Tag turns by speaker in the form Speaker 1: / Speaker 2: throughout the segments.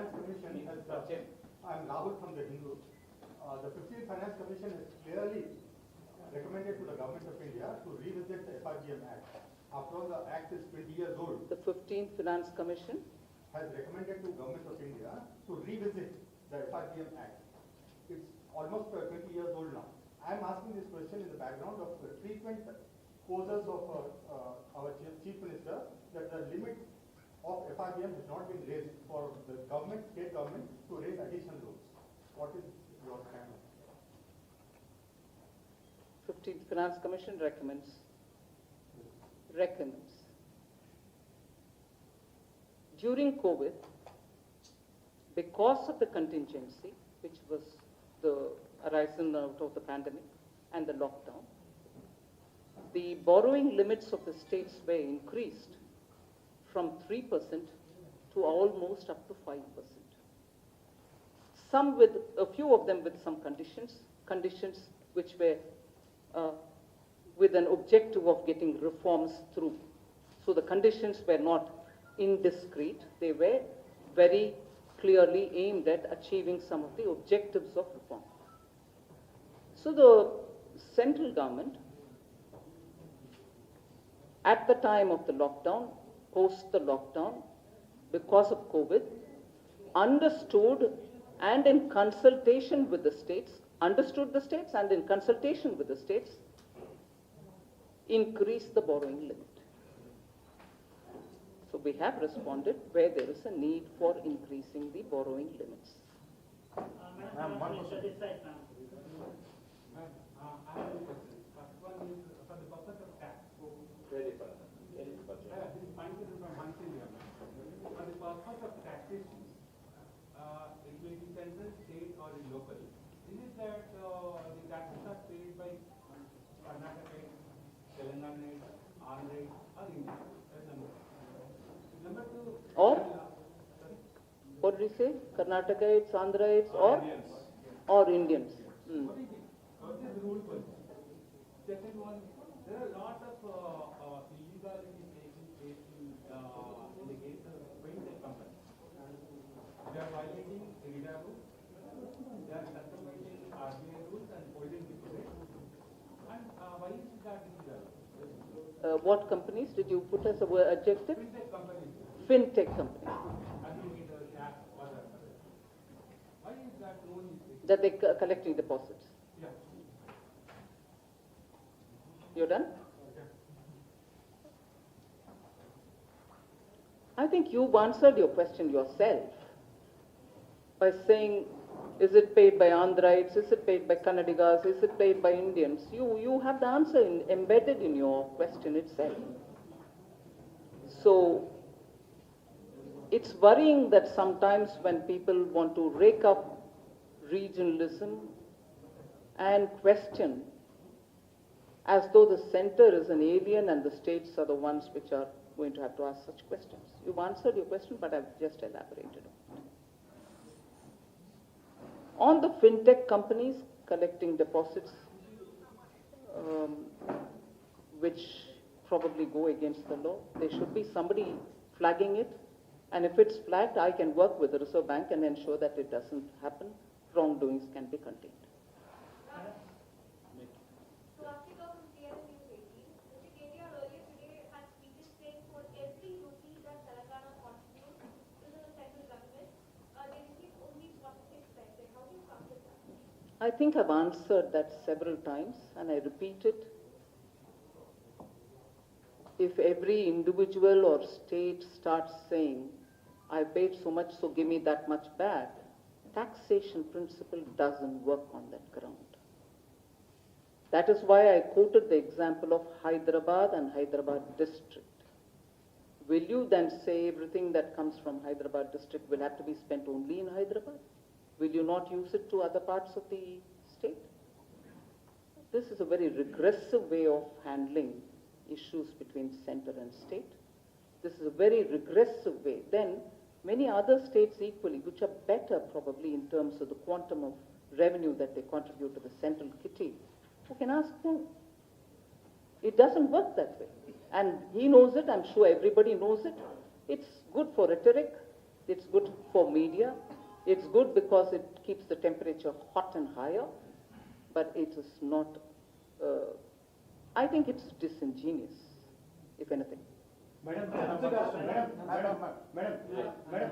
Speaker 1: Finance Commission has, I'm Rahul from the Hindu. The 15th Finance Commission has clearly recommended to the Government of India to revisit the FRGM Act. After all, the Act is 20 years old.
Speaker 2: The 15th Finance Commission
Speaker 1: has recommended to Government of India to revisit the FRGM Act. It's almost 20 years old now. I'm asking this question in the background of the frequent poses of our Chief Minister that the limit of FRGM has not been raised for the government, state government to raise additional loans. What is your stand on?
Speaker 2: 15th Finance Commission recommends. During COVID, because of the contingency, which was the arisen out of the pandemic and the lockdown, the borrowing limits of the states were increased from 3% to almost up to 5%. Some with, a few of them with some conditions which were with an objective of getting reforms through. So the conditions were not indiscreet, they were very clearly aimed at achieving some of the objectives of reform. So the central government, at the time of the lockdown, post the lockdown, because of COVID, understood and in consultation with the states, increase the borrowing limit. So we have responded where there is a need for increasing the borrowing limits.
Speaker 3: Ma'am, one question. I have two questions. First one is for the purpose of tax. This is fine from one thing. For the purpose of taxation, it may be central, state, or local. Is it that the taxes are paid by Karnataka, Telangana, Andhra, or India? Number two.
Speaker 2: Or? What did you say? Karnataka, Andhra, or Indians.
Speaker 3: What is the rule for this? Second one, there are a lot of illegality taking place in the case of painted companies. They are violating RIDA rules, they are circumventing RBI rules and holding deposits. And why is that illegal?
Speaker 2: What companies did you put as a word adjective?
Speaker 3: Fintech companies.
Speaker 2: Fintech companies.
Speaker 3: Aggregators, apps, other. Why is that known?
Speaker 2: That they're collecting deposits.
Speaker 3: Yeah.
Speaker 2: You're done? I think you've answered your question yourself by saying, is it paid by Andhrites, is it paid by Kannadigas, is it paid by Indians? You have the answer embedded in your question itself. So, it's worrying that sometimes when people want to rake up regionalism and question as though the center is an alien and the states are the ones which are going to have to ask such questions. You've answered your question, but I've just elaborated on it. On the fintech companies collecting deposits, which probably go against the law, there should be somebody flagging it. And if it's flagged, I can work with the Reserve Bank and ensure that it doesn't happen. Wrongdoings can be contained. I think I've answered that several times, and I repeat it. If every individual or state starts saying, I paid so much, so give me that much back, taxation principle doesn't work on that ground. That is why I quoted the example of Hyderabad and Hyderabad district. Will you then say everything that comes from Hyderabad district will have to be spent only in Hyderabad? Will you not use it to other parts of the state? This is a very regressive way of handling issues between center and state. This is a very regressive way. Then many other states equally, which are better probably in terms of the quantum of revenue that they contribute to the central kitty, who can ask no. It doesn't work that way. And he knows it, I'm sure everybody knows it. It's good for rhetoric, it's good for media. It's good because it keeps the temperature hot and higher, but it is not, I think it's disingenuous, if anything.
Speaker 1: Madam, madam.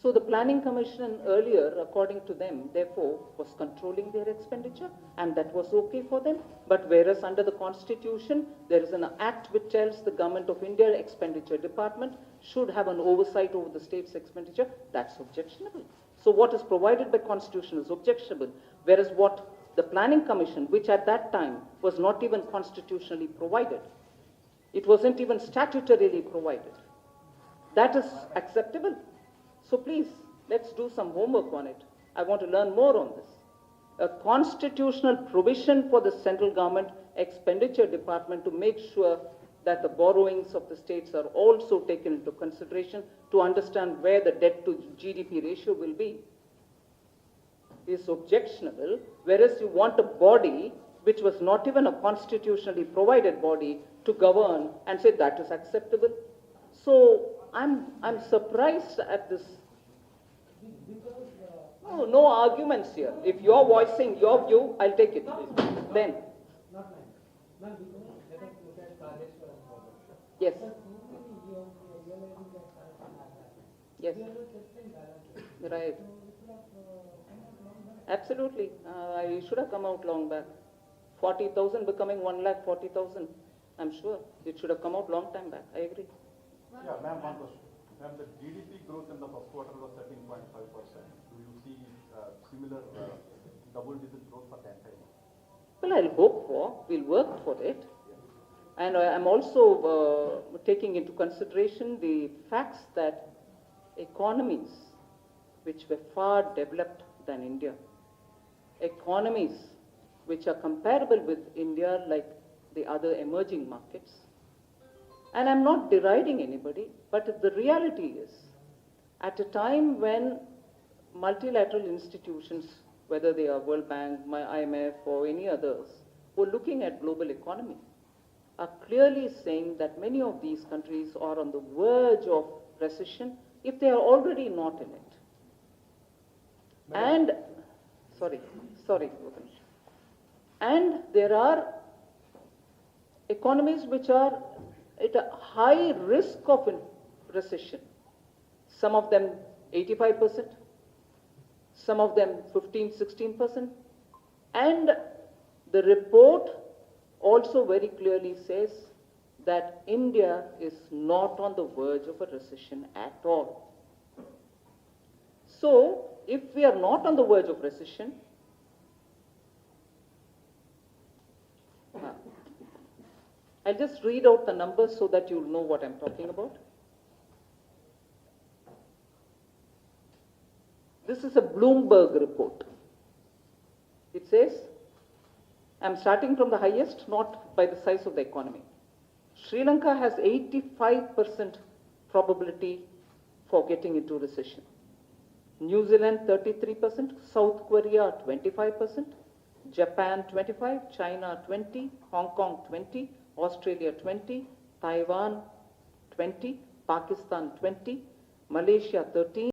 Speaker 2: So the Planning Commission earlier, according to them, therefore, was controlling their expenditure, and that was okay for them. But whereas under the Constitution, there is an act which tells the Government of India Expenditure Department should have an oversight over the state's expenditure, that's objectionable. So what is provided by Constitution is objectionable, whereas what the Planning Commission, which at that time was not even constitutionally provided, it wasn't even statutorily provided, that is acceptable. So please, let's do some homework on it. I want to learn more on this. A constitutional provision for the central government expenditure department to make sure that the borrowings of the states are also taken into consideration to understand where the debt to GDP ratio will be is objectionable, whereas you want a body which was not even a constitutionally provided body to govern and say that is acceptable. So I'm surprised at this. No arguments here. If you're voicing your view, I'll take it. Then. Yes. Yes. Right. Absolutely. I should have come out long back. 40,000 becoming 1,40,000. I'm sure it should have come out long time back. I agree.
Speaker 4: Yeah, ma'am, one question. Ma'am, the GDP growth in the first quarter was 13.5%. Do you see similar double-digit growth for that time?
Speaker 2: Well, I'll hope for. We'll work for it. And I'm also taking into consideration the facts that economies which were far developed than India, economies which are comparable with India like the other emerging markets, and I'm not deriding anybody, but the reality is, at a time when multilateral institutions, whether they are World Bank, IMF, or any others, who are looking at global economy, are clearly saying that many of these countries are on the verge of recession if they are already not in it. And, sorry, and there are economies which are at a high risk of recession. Some of them 85%, some of them 15-16%. And the report also very clearly says that India is not on the verge of a recession at all. So, if we are not on the verge of recession, I'll just read out the numbers so that you'll know what I'm talking about. This is a Bloomberg report. It says, I'm starting from the highest, not by the size of the economy. Sri Lanka has 85% probability for getting into recession. New Zealand 33%, South Korea 25%, Japan 25%, China 20%, Hong Kong 20%, Australia 20%, Taiwan 20%, Pakistan 20%, Malaysia 13%,